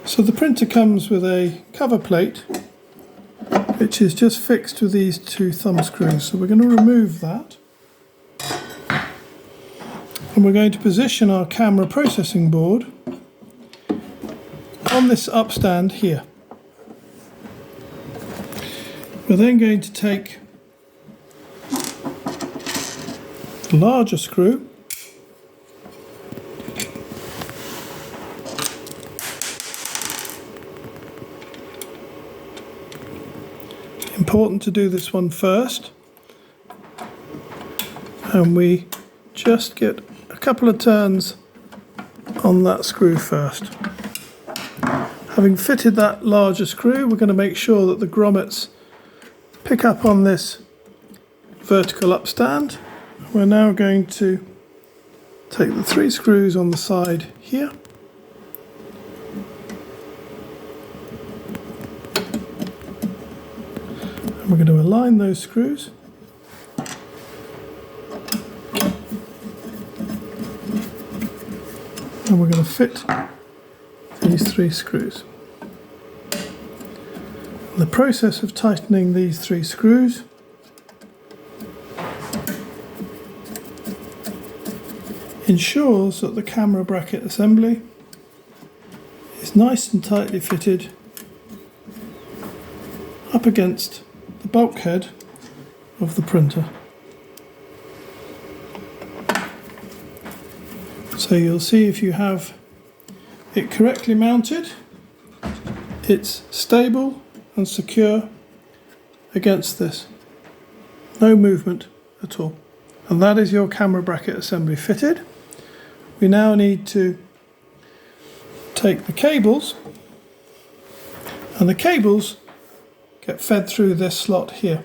So the printer comes with a cover plate which is just fixed to these two thumb screws. So we're going to remove that. And we're going to position our camera processing board on this upstand here. We're then going to take the larger screw important to do this one first, and we just get a couple of turns on that screw first. Having fitted that larger screw, we're going to make sure that the grommets pick up on this vertical upstand. We're now going to take the 3 screws on the side here, and we're going to align those screws. And we're going to fit these 3 screws. The process of tightening these 3 screws ensures that the camera bracket assembly is nice and tightly fitted up against the bulkhead of the printer. So you'll see if you have it correctly mounted, it's stable and secure against this. No movement at all. And that is your camera bracket assembly fitted. We now need to take the cables, and the cables get fed through this slot here.